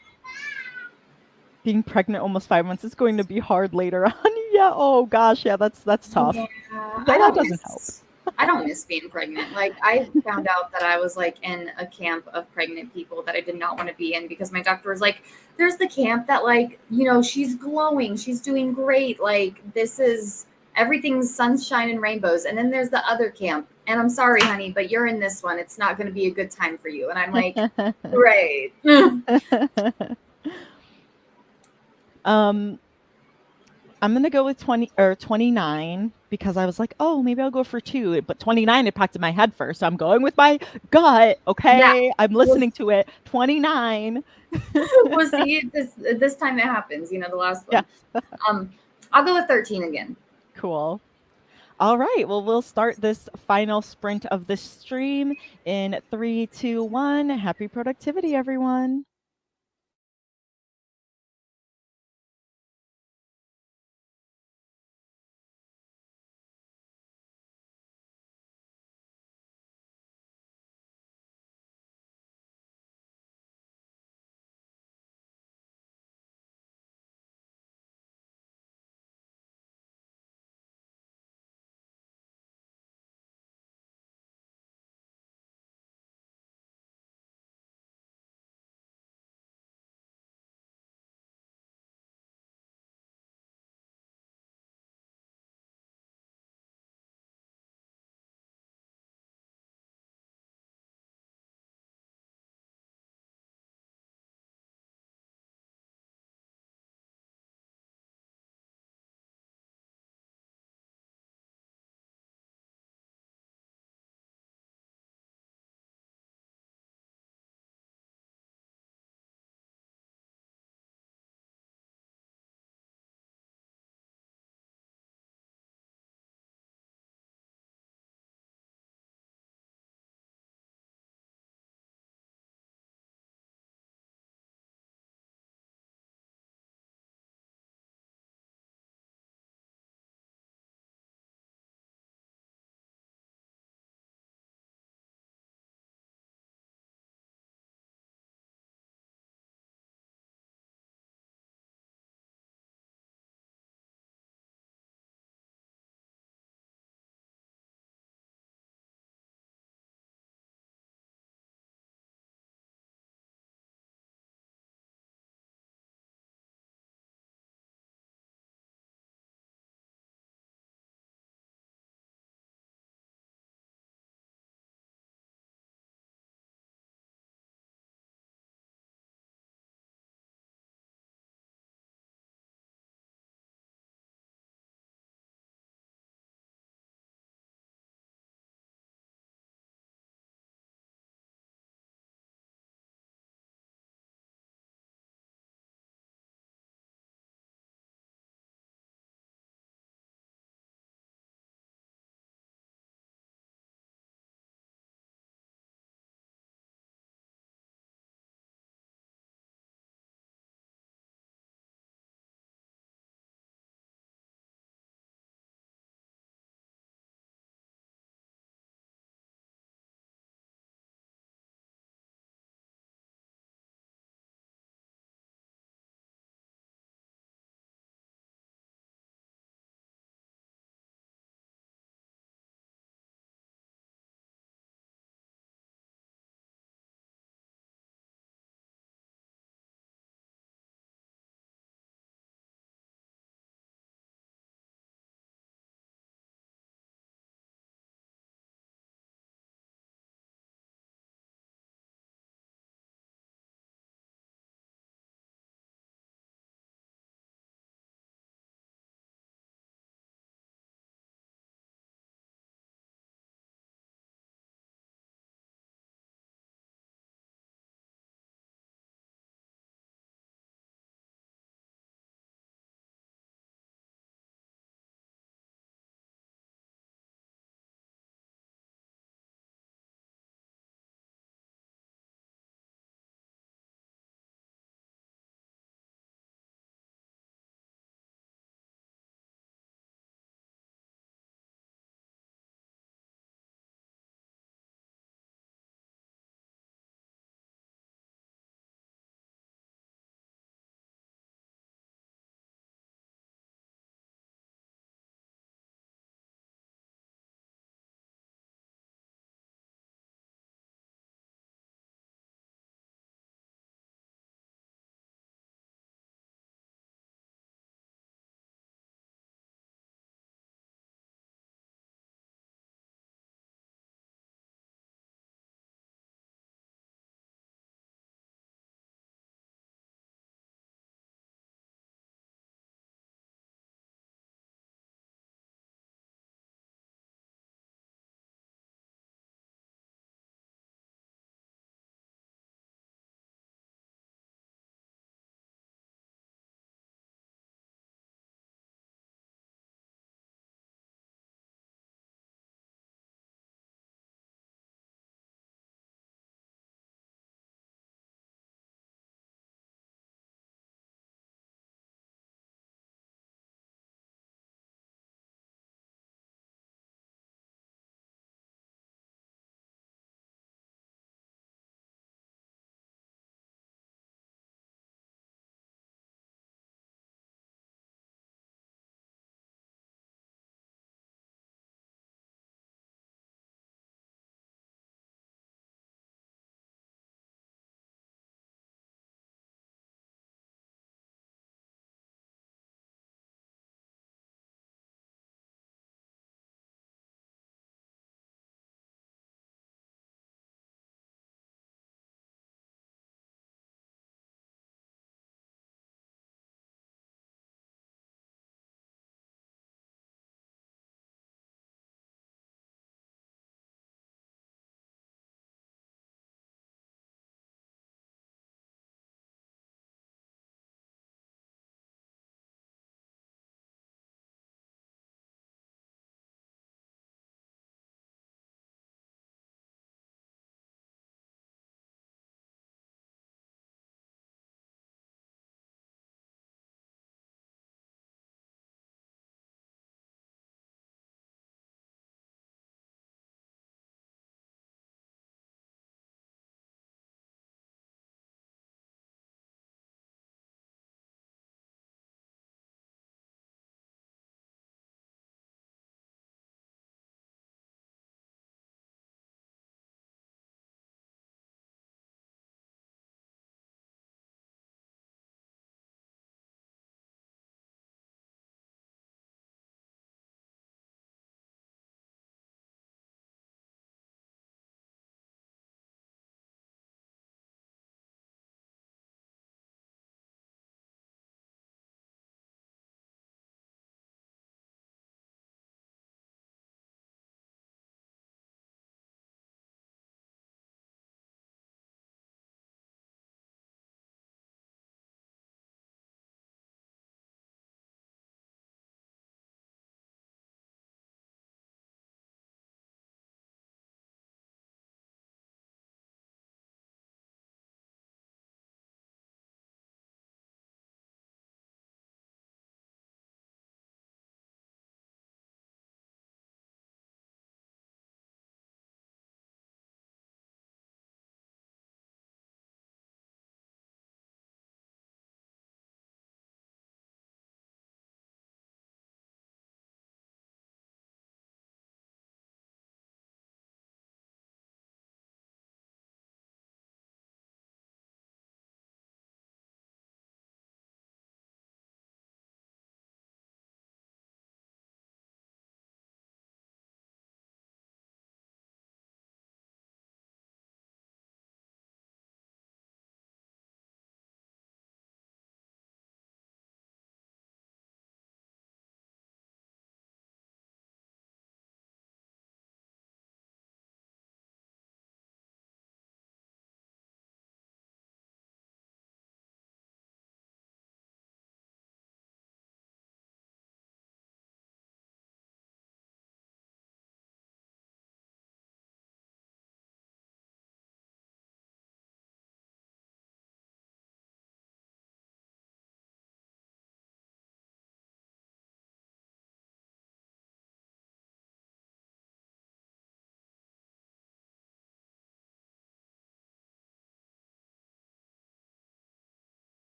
pregnant almost 5 months is going to be hard later on. Yeah. Oh gosh. Yeah, that's tough. Yeah. That doesn't help. I don't miss being pregnant. Like I found out that I was like in a camp of pregnant people that I did not want to be in because my doctor was like, there's the camp that like, she's glowing. She's doing great. Like this is everything's sunshine and rainbows. And then there's the other camp. And I'm sorry, honey, but you're in this one. It's not going to be a good time for you. And I'm like, great. I'm going to go with 29 because I was like, oh, maybe I'll go for 2. But 29, it popped in my head first. So I'm going with my gut. Okay. Yeah. I'm listening to it. 29. We'll see this time it happens, the last one. Yeah. I'll go with 13 again. Cool. All right. Well, we'll start this final sprint of the stream in 3, 2, 1. Happy productivity, everyone.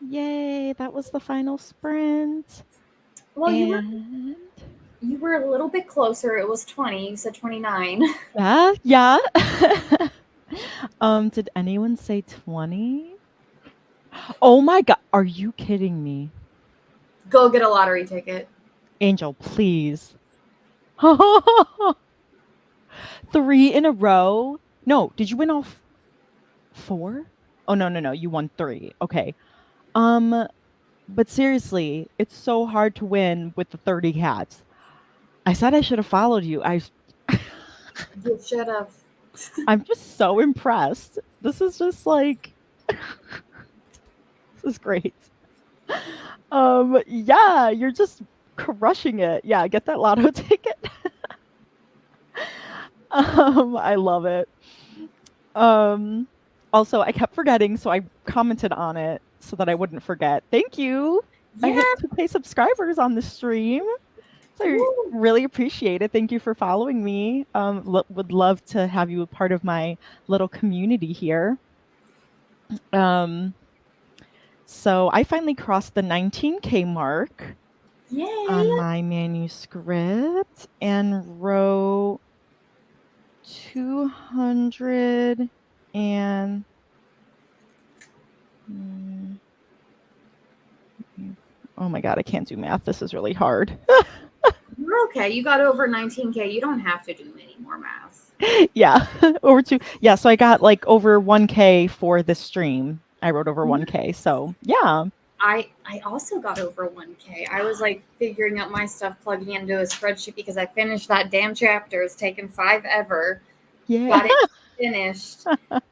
Yay, that was the final sprint. Well, And you were a little bit closer. It was 20. You said 29. yeah. Did anyone say 20? Oh my god, are you kidding me? Go get a lottery ticket. Angel, please. 3 in a row? No, did you win all 4? Oh no, you won 3. Okay. But seriously, it's so hard to win with the 30 cats. I said I should have followed you. You should have. I'm just so impressed. This is just like this is great. Yeah, you're just crushing it. Yeah, get that lotto ticket. I love it. Also, I kept forgetting, so I commented on it so that I wouldn't forget. Thank you. I Yeah. hit 2K subscribers on the stream. So I really appreciate it. Thank you for following me. Would love to have you a part of my little community here. So I finally crossed the 19K mark Yay. on my manuscript and wrote 200 and oh my god, I can't do math. This is really hard. You're okay. You got over 19K. You don't have to do any more math. Yeah, over 2. Yeah, so I got like over 1K for this stream. I wrote over 1K. So yeah. I also got over 1K. I was like figuring out my stuff, plugging into a spreadsheet because I finished that damn chapter. It's taken 5 ever. Yeah. Got it finished.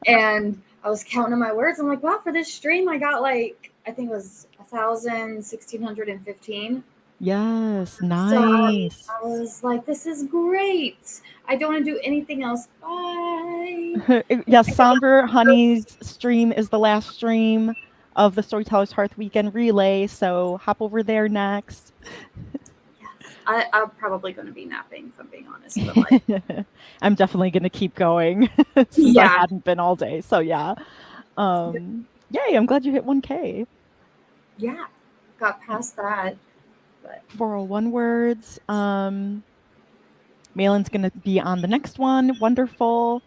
And I was counting my words. I'm like, wow, for this stream, I got like, I think it was 1,615. Yes, nice. So I was like, this is great. I don't want to do anything else. Bye. Yes, Somber Honey's stream is the last stream of the Storytellers Hearth Weekend Relay, so hop over there next. Yes, I'm probably going to be napping, if I'm being honest. But like, I'm definitely going to keep going since I hadn't been all day. So yeah. Yay, I'm glad you hit 1K. Yeah, got past that. But 401 words. Malin's going to be on the next one. Wonderful.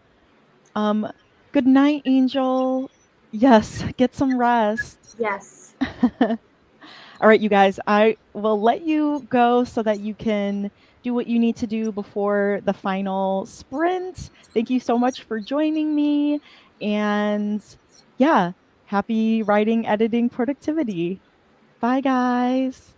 Good night, Angel. Yes, get some rest. Yes. All right, you guys, I will let you go so that you can do what you need to do before the final sprint. Thank you so much for joining me. And yeah, happy writing, editing, productivity. Bye, guys.